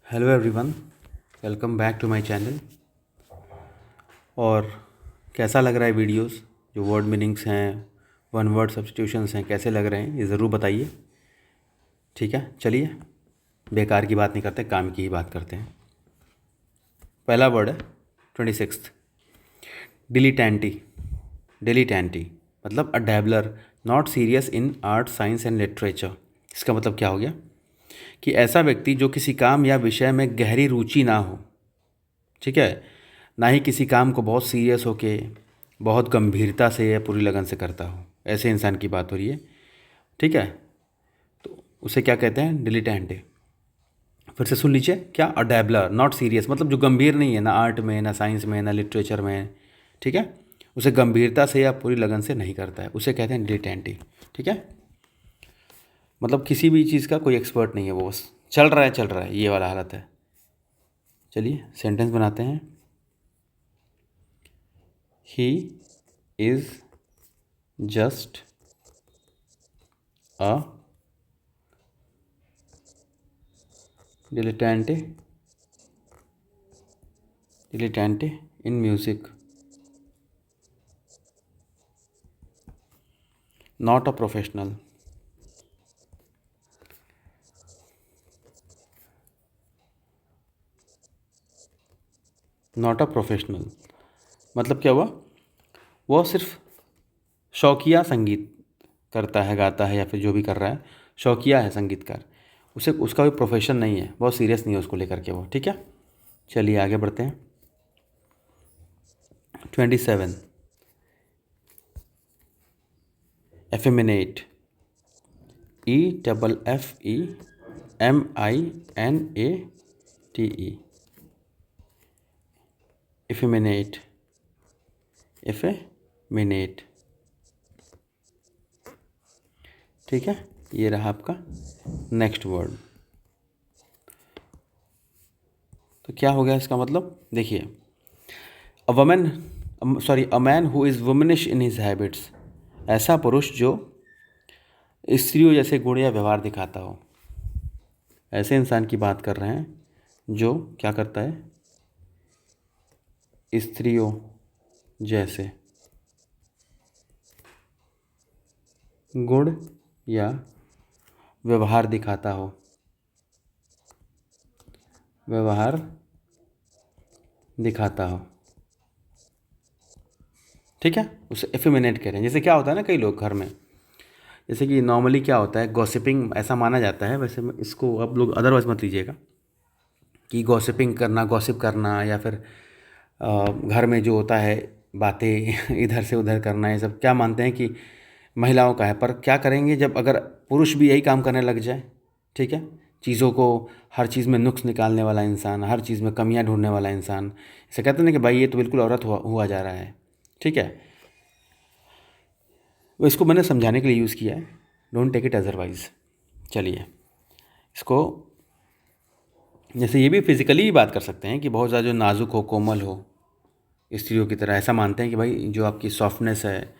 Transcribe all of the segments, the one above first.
Hello everyone, welcome back to my channel. और कैसा लग रहा है वीडियोस? जो वर्ड मीनिंग्स हैं, वन वर्ड सब्स्टिट्यूशंस हैं, कैसे लग रहे हैं ये ज़रूर बताइए। ठीक है, चलिए बेकार की बात नहीं करते, काम की ही बात करते हैं। पहला वर्ड है 26, डिलीटेंटी। डिलीटेंटी मतलब a dabbler not serious in art, science and literature. इसका मतलब क्या हो गया कि ऐसा व्यक्ति जो किसी काम या विषय में गहरी रुचि ना हो, ठीक है, ना ही किसी काम को बहुत सीरियस होके बहुत गंभीरता से या पूरी लगन से करता हो, ऐसे इंसान की बात हो रही है। ठीक है, तो उसे क्या कहते हैं? डिलीटेंट। फिर से सुन लीजिए, क्या? अ डैबलर नॉट सीरियस मतलब जो गंभीर नहीं है, ना आर्ट में, ना साइंस में, ना लिटरेचर में। ठीक है, उसे गंभीरता से या पूरी लगन से नहीं करता है, उसे कहते हैं डिलीटेंटी। ठीक है, मतलब किसी भी चीज़ का कोई एक्सपर्ट नहीं है, वो बस चल रहा है, ये वाला हालत है। चलिए सेंटेंस बनाते हैं। He is just a dilettante in music, not a professional. Not a professional मतलब क्या हुआ? वह सिर्फ शौकिया संगीत करता है, गाता है, या फिर जो भी कर रहा है, शौकिया है संगीतकार। उसे उसका कोई प्रोफेशन नहीं है, बहुत सीरियस नहीं है उसको लेकर के वो। ठीक है, चलिए आगे बढ़ते हैं। 27, एफेमिनेट। EFFEMINATE। इफेमिनेट, इफेमिनेट। ठीक है, ये रहा आपका नेक्स्ट वर्ड। तो क्या हो गया इसका मतलब? देखिए, a man who is womanish in his habits. ऐसा पुरुष जो स्त्रियों जैसे गुण या व्यवहार दिखाता हो, ऐसे इंसान की बात कर रहे हैं जो क्या करता है? स्त्रियों जैसे गुण या व्यवहार दिखाता हो, व्यवहार दिखाता हो। ठीक है, उसे एफिमिनेट कह रहे हैं। जैसे क्या होता है ना, कई लोग घर में, जैसे कि नॉर्मली क्या होता है, गॉसिपिंग ऐसा माना जाता है, वैसे इसको आप लोग अदरवाइज मत लीजिएगा, कि गॉसिपिंग करना, गॉसिप करना, या फिर घर में जो होता है बातें इधर से उधर करना, ये सब क्या मानते हैं कि महिलाओं का है। पर क्या करेंगे जब अगर पुरुष भी यही काम करने लग जाए? ठीक है, चीज़ों को, हर चीज़ में नुक्स निकालने वाला इंसान, हर चीज़ में कमियां ढूंढने वाला इंसान, इसे कहते हैं ना कि भाई ये तो बिल्कुल औरत हुआ जा रहा है। ठीक है, वो इसको मैंने समझाने के लिए यूज़ किया है, डोंट टेक इट अदरवाइज। चलिए इसको, जैसे ये भी फिजिकली ही बात कर सकते हैं कि बहुत ज़्यादा जो नाजुक हो, कोमल हो, स्त्रियों की तरह, ऐसा मानते हैं कि भाई जो आपकी सॉफ्टनेस है,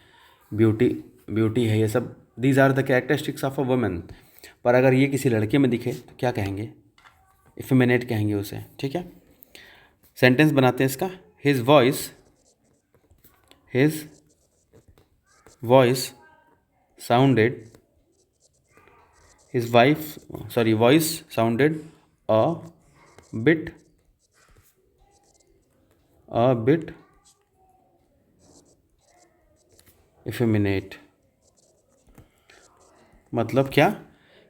ब्यूटी ब्यूटी है, ये सब these are the characteristics of a women. पर अगर ये किसी लड़के में दिखे तो क्या कहेंगे? इफेमिनेट कहेंगे उसे। ठीक है, सेंटेंस बनाते हैं इसका। His voice his voice sounded his wife sorry voice sounded a bit bit effeminate. मतलब क्या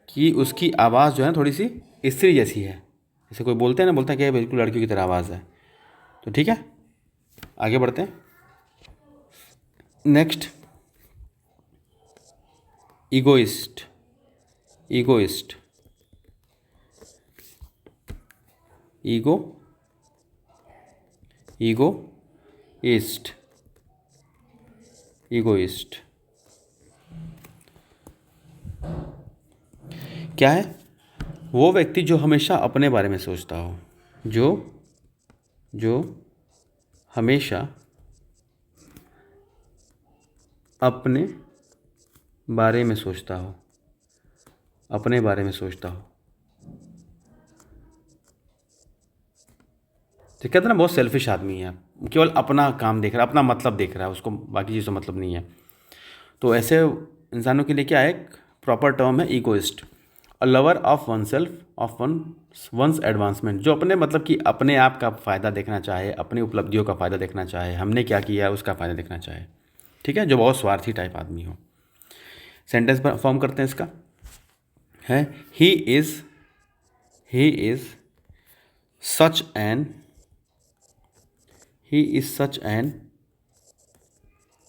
कि उसकी आवाज़ जो है थोड़ी सी स्त्री जैसी है। जैसे कोई बोलते हैं ना, बोलते हैं कि बिल्कुल लड़कियों की तरह आवाज़ है। तो ठीक है, आगे बढ़ते हैं। Next, egoist. Egoist, ego ego east, egoist क्या है? वो व्यक्ति जो हमेशा अपने बारे में सोचता हो, जो जो हमेशा अपने बारे में सोचता हो, अपने बारे में सोचता हो। तो कहते हैं ना बहुत सेल्फिश आदमी है, केवल अपना काम देख रहा है, अपना मतलब देख रहा है, उसको बाकी चीज़ों से मतलब नहीं है। तो ऐसे इंसानों के लिए क्या है, एक प्रॉपर टर्म है egoist, a lover of one self, of one's advancement, जो अपने मतलब कि अपने आप का फ़ायदा देखना चाहे, अपनी उपलब्धियों का फ़ायदा देखना चाहे, हमने क्या किया है उसका फ़ायदा देखना चाहे, ठीक है, जो बहुत स्वार्थी टाइप आदमी हो। सेंटेंस फॉर्म करते हैं इसका, है he is such an he is such an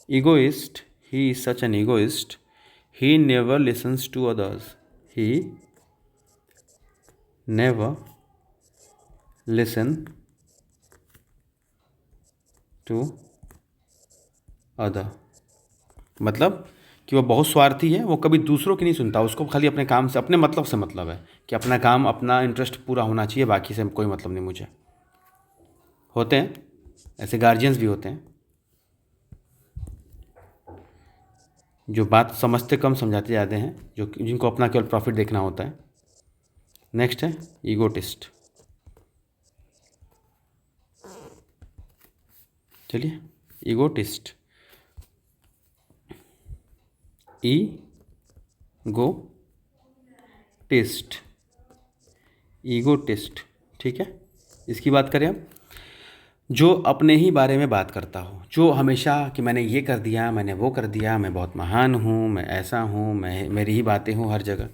egoist he is such an egoist he never listens to others, he never listen to other, मतलब कि वो बहुत स्वार्थी है, वो कभी दूसरों की नहीं सुनता, उसको खाली अपने काम से, अपने मतलब से मतलब है कि अपना काम, अपना इंटरेस्ट पूरा होना चाहिए, बाकी से कोई मतलब नहीं मुझे। होते हैं ऐसे गार्जियंस भी होते हैं जो बात समझते कम समझाते ज़्यादा हैं, जो जिनको अपना केवल प्रॉफिट देखना होता है। नेक्स्ट है ईगोटिस्ट। चलिए ईगोटिस्ट, ईगोटिस्ट, ठीक है। इसकी बात करें अब, जो अपने ही बारे में बात करता हो, जो हमेशा कि मैंने ये कर दिया, मैंने वो कर दिया, मैं बहुत महान हूँ, मैं ऐसा हूँ, मैं मेरी ही बातें हूँ हर जगह,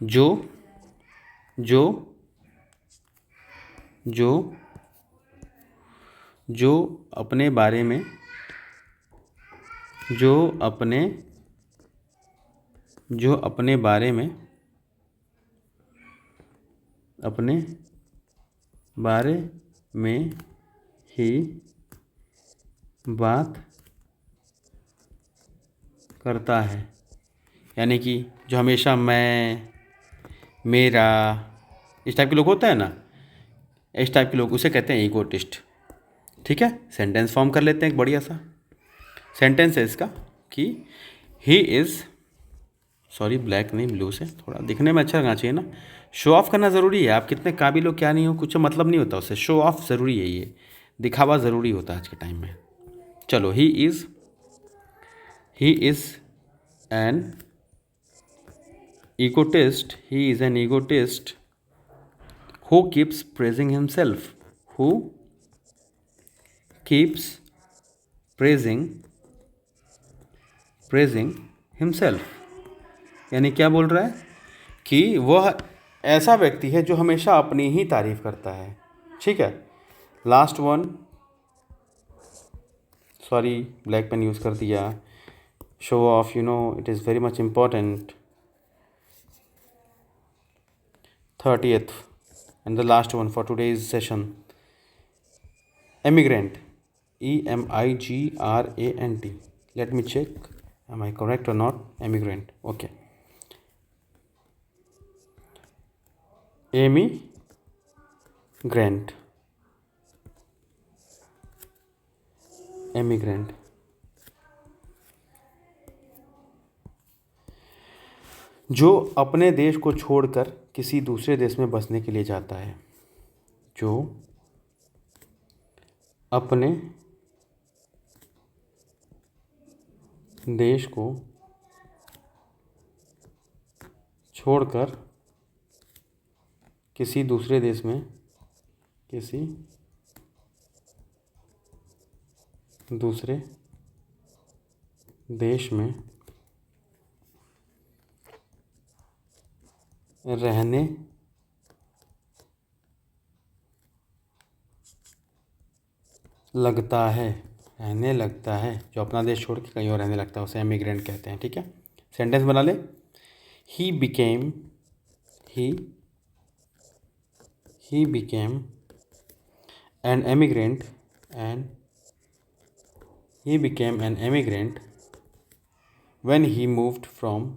जो जो जो जो अपने बारे में, जो अपने बारे में, अपने बारे में ही बात करता है, यानी कि जो हमेशा मैं, मेरा, इस टाइप के लोग होते हैं ना, इस टाइप के लोग उसे कहते हैं ईगोटिस्ट, ठीक है। सेंटेंस फॉर्म कर लेते हैं एक बढ़िया सा सेंटेंस है इसका कि ही इज़, सॉरी ब्लैक नहीं ब्लू से, थोड़ा दिखने में अच्छा लगना चाहिए ना, शो ऑफ करना ज़रूरी है, आप कितने काबिल हो क्या नहीं हो कुछ मतलब नहीं होता उससे, शो ऑफ ज़रूरी है, ये दिखावा ज़रूरी होता है आज के टाइम में। चलो he is an egotist, he is an egotist who keeps praising himself, who keeps praising himself, यानी क्या बोल रहा है कि वह ऐसा व्यक्ति है जो हमेशा अपनी ही तारीफ करता है, ठीक है। Last one, sorry black pen use कर दिया, show off, you know it is very much important. 30th and the last one for today's session, emigrant, EMIGRANT, let me check am I correct or not, emigrant, okay, emigrant, जो अपने देश को छोड़कर किसी दूसरे देश में बसने के लिए जाता है, जो अपने देश को छोड़कर किसी दूसरे देश में, किसी दूसरे देश में रहने लगता है, जो अपना देश छोड़ के कहीं और रहने लगता है उसे एमिग्रेंट कहते हैं, ठीक है। सेंटेंस बना ले, he became an emigrant when he moved from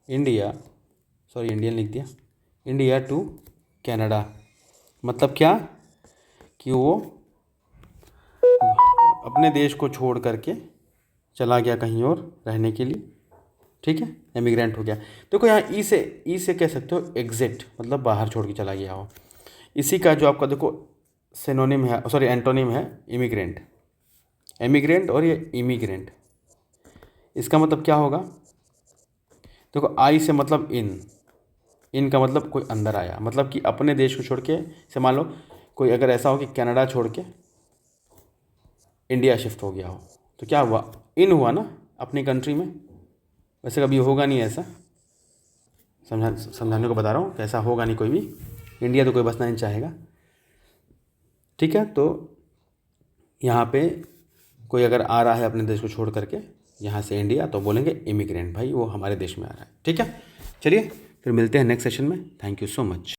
India sorry Indian लिख दिया, इंडिया टू कनाडा, मतलब क्या कि वो अपने देश को छोड़ करके चला गया कहीं और रहने के लिए, ठीक है, इमिग्रेंट हो गया। देखो यहाँ ई से कह सकते हो एग्जिट, मतलब बाहर छोड़ के चला गया हो। इसी का जो आपका देखो सिनोनिम है, सॉरी एंटोनिम है इमिग्रेंट। इमिग्रेंट और ये इमिग्रेंट, इसका मतलब क्या होगा? देखो आई से मतलब इन का मतलब कोई अंदर आया, मतलब कि अपने देश को छोड़ के, से मान लो कोई अगर ऐसा हो कि कनाडा छोड़ के इंडिया शिफ्ट हो गया हो, तो क्या हुआ? इन हुआ ना अपनी कंट्री में। वैसे कभी होगा नहीं ऐसा, समझाने को बता रहा हूँ, कैसा होगा नहीं कोई भी, इंडिया तो कोई बसना नहीं चाहेगा, ठीक है। तो यहाँ पे कोई अगर आ रहा है अपने देश को छोड़ करके यहाँ से इंडिया, तो बोलेंगे इमिग्रेंट, भाई वो हमारे देश में आ रहा है, ठीक है। चलिए फिर मिलते हैं नेक्स्ट सेशन में। Thank you so much.